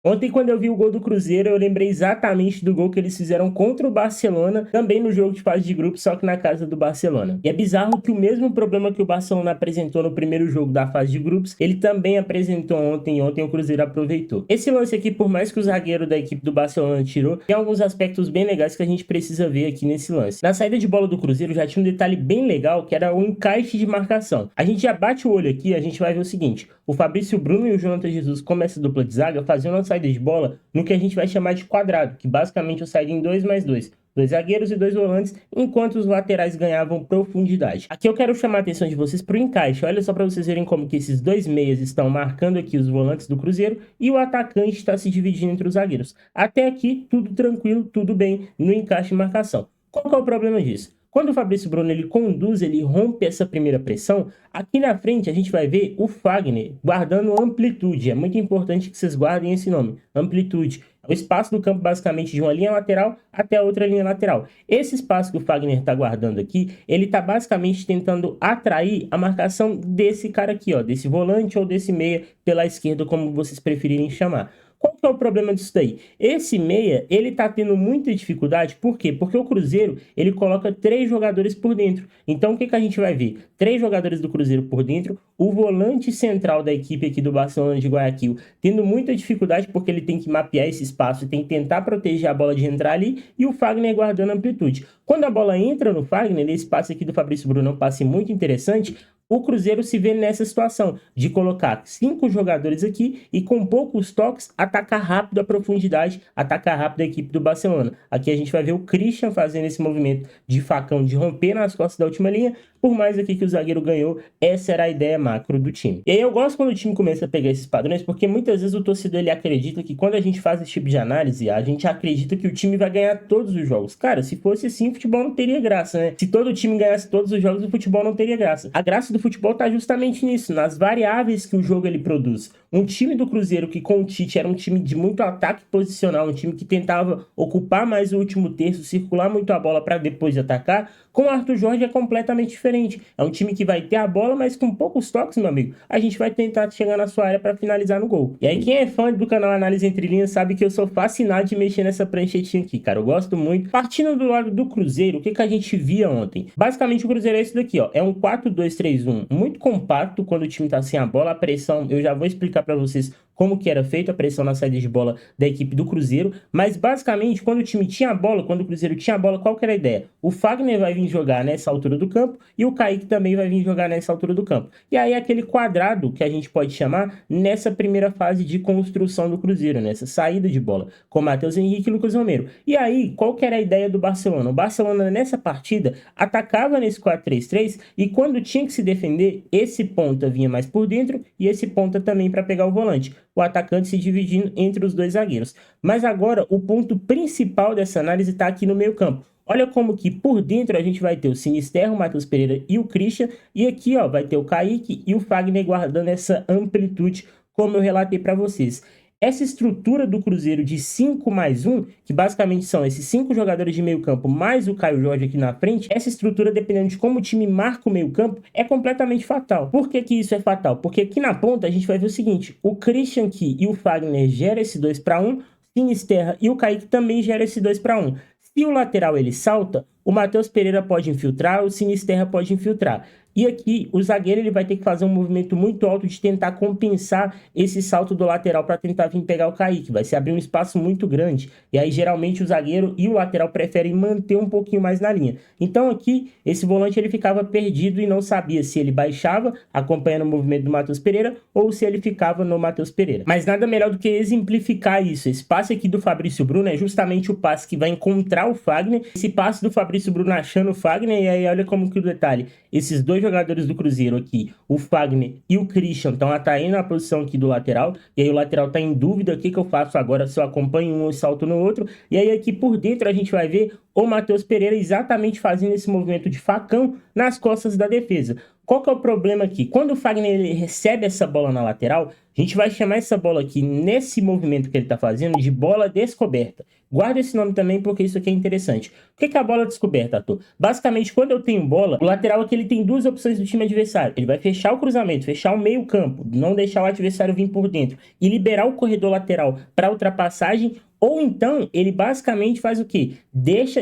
Ontem, quando eu vi o gol do Cruzeiro, eu lembrei exatamente do gol que eles fizeram contra o Barcelona, também no jogo de fase de grupo, só que na casa do Barcelona. E é bizarro que o mesmo problema que o Barcelona apresentou no primeiro jogo da fase de grupos, ele também apresentou ontem, e ontem o Cruzeiro aproveitou. Esse lance aqui, por mais que o zagueiro da equipe do Barcelona tirou, tem alguns aspectos bem legais que a gente precisa ver aqui nesse lance. Na saída de bola do Cruzeiro já tinha um detalhe bem legal, que era o encaixe de marcação. A gente já bate o olho aqui, a gente vai ver o seguinte: o Fabrício Bruno e o Jonathan Jesus, como essa dupla de zaga, faziam uma saída de bola no que a gente vai chamar de quadrado, que basicamente eu saída em 2+2. Dois zagueiros e dois volantes, enquanto os laterais ganhavam profundidade. Aqui eu quero chamar a atenção de vocês para o encaixe. Olha só para vocês verem como que esses dois meias estão marcando aqui os volantes do Cruzeiro e o atacante está se dividindo entre os zagueiros. Até aqui, tudo tranquilo, tudo bem no encaixe e marcação. Qual que é o problema disso? Quando o Fabrício Bruno ele conduz, ele rompe essa primeira pressão, aqui na frente a gente vai ver o Fagner guardando amplitude. É muito importante que vocês guardem esse nome, amplitude. É o espaço do campo basicamente de uma linha lateral até a outra linha lateral. Esse espaço que o Fagner está guardando aqui, ele está basicamente tentando atrair a marcação desse cara aqui, ó, desse volante ou desse meia pela esquerda, como vocês preferirem chamar. Qual que é o problema disso daí? Esse meia, ele tá tendo muita dificuldade, por quê? Porque o Cruzeiro, ele coloca 3 jogadores por dentro. Então, o que que a gente vai ver? 3 jogadores do Cruzeiro por dentro, o volante central da equipe aqui do Barcelona de Guayaquil, tendo muita dificuldade porque ele tem que mapear esse espaço e tem que tentar proteger a bola de entrar ali, e o Fagner guardando amplitude. Quando a bola entra no Fagner, esse passe aqui do Fabrício Bruno é um passe muito interessante, o Cruzeiro se vê nessa situação de colocar 5 jogadores aqui e com poucos toques atacar rápido a profundidade, atacar rápido a equipe do Barcelona. Aqui a gente vai ver o Christian fazendo esse movimento de facão, de romper nas costas da última linha, por mais aqui que o zagueiro ganhou, essa era a ideia macro do time. E aí eu gosto quando o time começa a pegar esses padrões, porque muitas vezes o torcedor ele acredita que quando a gente faz esse tipo de análise, a gente acredita que o time vai ganhar todos os jogos. Cara, se fosse assim, o futebol não teria graça, né? Se todo time ganhasse todos os jogos, o futebol não teria graça. A graça do futebol tá justamente nisso, nas variáveis que o jogo ele produz. Um time do Cruzeiro que com o Tite era um time de muito ataque posicional, um time que tentava ocupar mais o último terço, circular muito a bola para depois de atacar, com o Arthur Jorge é completamente diferente. É um time que vai ter a bola, mas com poucos toques, meu amigo, a gente vai tentar chegar na sua área para finalizar no gol. E aí quem é fã do canal Análise Entre Linhas sabe que eu sou fascinado de mexer nessa pranchetinha aqui, cara. Eu gosto muito. Partindo do lado do Cruzeiro, o que que a gente via ontem? Basicamente o Cruzeiro é esse daqui, ó. É um 4-2-3-1 muito compacto quando o time tá sem a bola. A pressão, eu já vou explicar para vocês como que era feita a pressão na saída de bola da equipe do Cruzeiro, mas basicamente quando o time tinha a bola, quando o Cruzeiro tinha a bola, qual que era a ideia? O Fagner vai vir jogar nessa altura do campo e o Kaique também vai vir jogar nessa altura do campo. E aí aquele quadrado que a gente pode chamar nessa primeira fase de construção do Cruzeiro, nessa saída de bola, com Matheus Henrique e Lucas Romero. E aí, qual que era a ideia do Barcelona? O Barcelona nessa partida atacava nesse 4-3-3 e quando tinha que se defender, esse ponta vinha mais por dentro e esse ponta também para pegar o volante, o atacante se dividindo entre os dois zagueiros. Mas agora o ponto principal dessa análise está aqui no meio campo. Olha como que por dentro a gente vai ter o Sinisterra, o Matheus Pereira e o Christian, e aqui ó, vai ter o Kaique e o Fagner guardando essa amplitude, como eu relatei para vocês. Essa estrutura do Cruzeiro de 5+1, que basicamente são esses 5 jogadores de meio campo mais o Caio Jorge aqui na frente, essa estrutura, dependendo de como o time marca o meio campo, é completamente fatal. Por que que isso é fatal? Porque aqui na ponta a gente vai ver o seguinte: o Christian aqui e o Fagner geram esse 2-1, Sinisterra e o Kaique também geram esse 2-1. Se o lateral ele salta, o Matheus Pereira pode infiltrar, o Sinisterra pode infiltrar. E aqui o zagueiro ele vai ter que fazer um movimento muito alto de tentar compensar esse salto do lateral para tentar vir pegar o Kaique. Vai se abrir um espaço muito grande. E aí geralmente o zagueiro e o lateral preferem manter um pouquinho mais na linha. Então aqui esse volante ele ficava perdido e não sabia se ele baixava acompanhando o movimento do Matheus Pereira ou se ele ficava no Matheus Pereira. Mas nada melhor do que exemplificar isso. Esse passe aqui do Fabrício Bruno é justamente o passe que vai encontrar o Fagner. Esse passe do Fabrício Bruno achando o Fagner, e aí olha como que o detalhe, esses dois jogadores do Cruzeiro aqui, o Fagner e o Christian, estão atraindo a posição aqui do lateral, e aí o lateral está em dúvida, o que que eu faço agora, se eu acompanho um e salto no outro, e aí aqui por dentro a gente vai ver ou Matheus Pereira exatamente fazendo esse movimento de facão nas costas da defesa. Qual que é o problema aqui? Quando o Fagner ele recebe essa bola na lateral, a gente vai chamar essa bola aqui, nesse movimento que ele está fazendo, de bola descoberta. Guarda esse nome também porque isso aqui é interessante. O que é a bola descoberta, Arthur? Basicamente, quando eu tenho bola, o lateral aqui ele tem duas opções do time adversário. Ele vai fechar o cruzamento, fechar o meio campo, não deixar o adversário vir por dentro e liberar o corredor lateral para ultrapassagem. Ou então, ele basicamente faz o quê?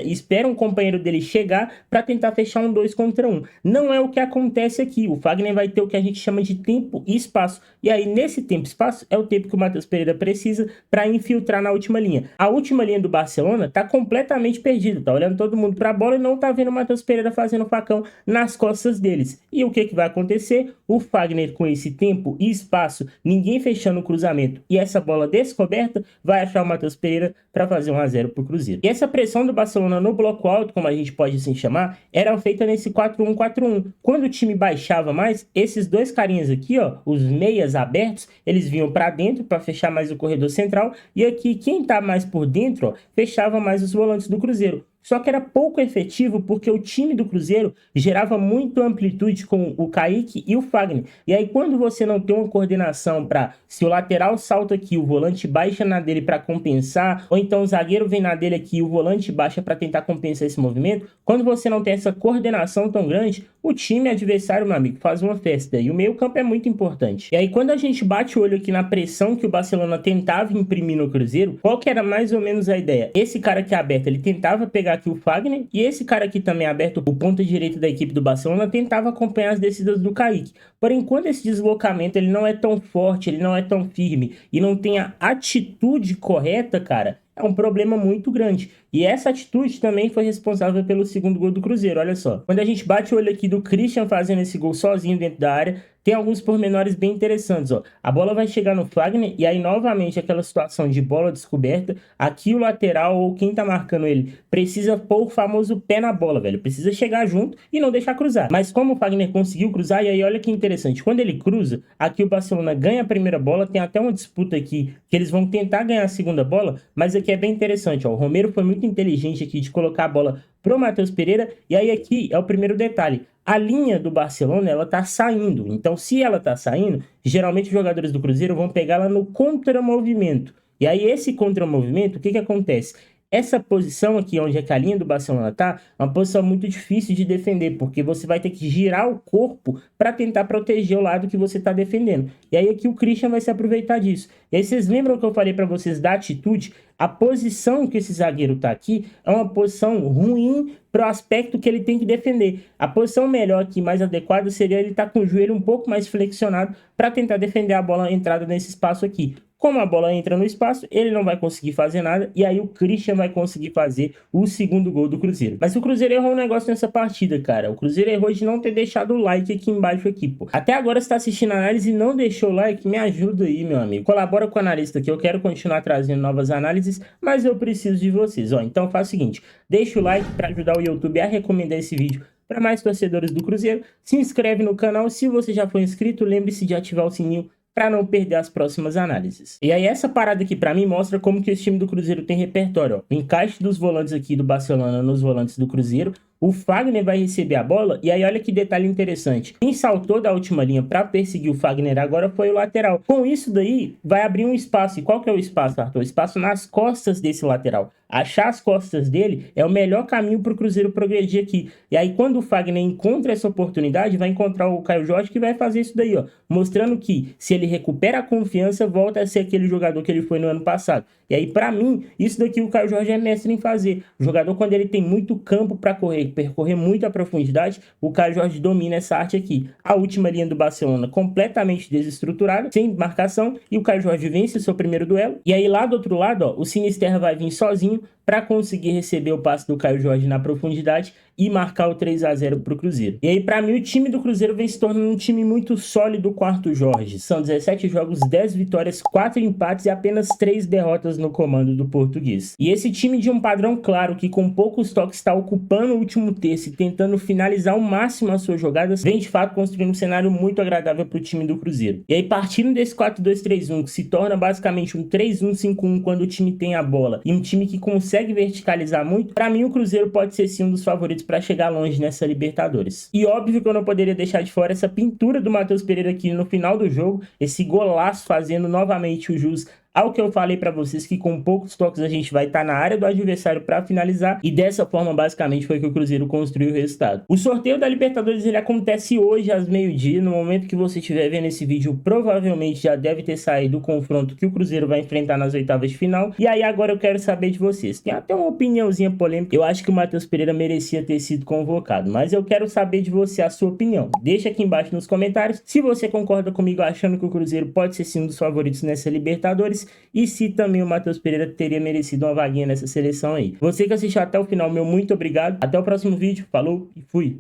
Espera um companheiro dele chegar para tentar fechar um 2 contra 1. Não é o que acontece aqui. O Fagner vai ter o que a gente chama de tempo e espaço. E aí, nesse tempo e espaço, é o tempo que o Matheus Pereira precisa para infiltrar na última linha. A última linha do Barcelona está completamente perdida. Tá olhando todo mundo para a bola e não tá vendo o Matheus Pereira fazendo facão nas costas deles. E o que vai acontecer? O Fagner, com esse tempo e espaço, ninguém fechando o cruzamento e essa bola descoberta, vai achar o Matheus Pereira para fazer 1-0 para o Cruzeiro. E essa pressão do Barcelona no bloco alto, como a gente pode assim chamar, era feita nesse 4-1-4-1. Quando o time baixava mais, esses dois carinhas aqui, ó, os meias abertos, eles vinham para dentro para fechar mais o corredor central, e aqui quem tá mais por dentro, ó, fechava mais os volantes do Cruzeiro. Só que era pouco efetivo porque o time do Cruzeiro gerava muito amplitude com o Kaique e o Fagner. E aí quando você não tem uma coordenação para, se o lateral salta aqui, o volante baixa na dele para compensar, ou então o zagueiro vem na dele aqui e o volante baixa para tentar compensar esse movimento, quando você não tem essa coordenação tão grande, o time adversário, meu amigo, faz uma festa. E o meio campo é muito importante. E aí quando a gente bate o olho aqui na pressão que o Barcelona tentava imprimir no Cruzeiro, qual que era mais ou menos a ideia? Esse cara aqui aberto, ele tentava pegar aqui o Fagner, e esse cara aqui também aberto, o ponta direita da equipe do Barcelona, tentava acompanhar as descidas do Kaique. Porém, quando esse deslocamento ele não é tão forte, ele não é tão firme e não tem a atitude correta, cara, é um problema muito grande. E essa atitude também foi responsável pelo segundo gol do Cruzeiro, olha só. Quando a gente bate o olho aqui do Christian fazendo esse gol sozinho dentro da área, tem alguns pormenores bem interessantes, ó. A bola vai chegar no Fagner e aí novamente aquela situação de bola descoberta, aqui o lateral ou quem tá marcando ele precisa pôr o famoso pé na bola, velho. Precisa chegar junto e não deixar cruzar. Mas como o Fagner conseguiu cruzar, e aí olha que interessante, quando ele cruza, aqui o Barcelona ganha a primeira bola, tem até uma disputa aqui que eles vão tentar ganhar a segunda bola, mas aqui é bem interessante, ó. O Romero foi muito inteligente aqui de colocar a bola pro Matheus Pereira, e aí aqui é o primeiro detalhe. A linha do Barcelona, ela tá saindo. Então, se ela tá saindo, geralmente os jogadores do Cruzeiro vão pegar ela no contramovimento. E aí, esse contramovimento, o que acontece? Essa posição aqui, onde é que a linha do Barcelona tá, é uma posição muito difícil de defender, porque você vai ter que girar o corpo para tentar proteger o lado que você tá defendendo. E aí aqui o Christian vai se aproveitar disso. E aí vocês lembram que eu falei para vocês da atitude? A posição que esse zagueiro tá aqui é uma posição ruim para o aspecto que ele tem que defender. A posição melhor aqui, mais adequada, seria ele estar com o joelho um pouco mais flexionado para tentar defender a bola entrada nesse espaço aqui. Como a bola entra no espaço, ele não vai conseguir fazer nada, e aí o Christian vai conseguir fazer o segundo gol do Cruzeiro. Mas o Cruzeiro errou um negócio nessa partida, cara. O Cruzeiro errou de não ter deixado o like aqui embaixo aqui, pô. Até agora você tá assistindo a análise e não deixou o like, me ajuda aí, meu amigo. Colabora com o analista aqui, eu quero continuar trazendo novas análises, mas eu preciso de vocês, ó. Então faz o seguinte, deixa o like para ajudar o YouTube a recomendar esse vídeo para mais torcedores do Cruzeiro. Se inscreve no canal, se você já for inscrito, lembre-se de ativar o sininho para não perder as próximas análises. E aí essa parada aqui para mim mostra como que esse time do Cruzeiro tem repertório, ó. O encaixe dos volantes aqui do Barcelona nos volantes do Cruzeiro, o Fagner vai receber a bola, e aí olha que detalhe interessante. Quem saltou da última linha para perseguir o Fagner agora foi o lateral. Com isso daí, vai abrir um espaço. E qual que é o espaço, Arthur? O espaço nas costas desse lateral. Achar as costas dele é o melhor caminho para o Cruzeiro progredir aqui. E aí quando o Fagner encontra essa oportunidade, vai encontrar o Caio Jorge que vai fazer isso daí, ó. Mostrando que se ele recupera a confiança, volta a ser aquele jogador que ele foi no ano passado. E aí para mim, isso daqui o Caio Jorge é mestre em fazer. O jogador, quando ele tem muito campo para correr, percorrer muita profundidade, o Caio Jorge domina essa arte aqui. A última linha do Barcelona completamente desestruturada, sem marcação, e o Caio Jorge vence o seu primeiro duelo. E aí lá do outro lado, ó, o Sinisterra vai vir sozinho para conseguir receber o passe do Caio Jorge na profundidade e marcar o 3-0 para o Cruzeiro. E aí, para mim, o time do Cruzeiro vem se tornando um time muito sólido com o Arthur Jorge. São 17 jogos, 10 vitórias, 4 empates e apenas 3 derrotas no comando do português. E esse time de um padrão claro, que com poucos toques está ocupando o último terço e tentando finalizar ao máximo as suas jogadas, vem de fato construindo um cenário muito agradável para o time do Cruzeiro. E aí, partindo desse 4-2-3-1, que se torna basicamente um 3-1-5-1 quando o time tem a bola, e um time que consegue consegue verticalizar muito, para mim o Cruzeiro pode ser sim um dos favoritos para chegar longe nessa Libertadores. E óbvio que eu não poderia deixar de fora essa pintura do Matheus Pereira aqui no final do jogo, esse golaço fazendo novamente o jus ao que eu falei para vocês, que com poucos toques a gente vai estar na área do adversário para finalizar, e dessa forma basicamente foi que o Cruzeiro construiu o resultado. O sorteio da Libertadores ele acontece hoje às meio-dia. No momento que você estiver vendo esse vídeo, provavelmente já deve ter saído o confronto que o Cruzeiro vai enfrentar nas oitavas de final. E aí agora eu quero saber de vocês. Tem até uma opiniãozinha polêmica. Eu acho que o Matheus Pereira merecia ter sido convocado, mas eu quero saber de você a sua opinião. Deixa aqui embaixo nos comentários se você concorda comigo achando que o Cruzeiro pode ser sim um dos favoritos nessa Libertadores, e se também o Matheus Pereira teria merecido uma vaguinha nessa seleção aí. Você que assistiu até o final, meu muito obrigado. Até o próximo vídeo. Falou e fui!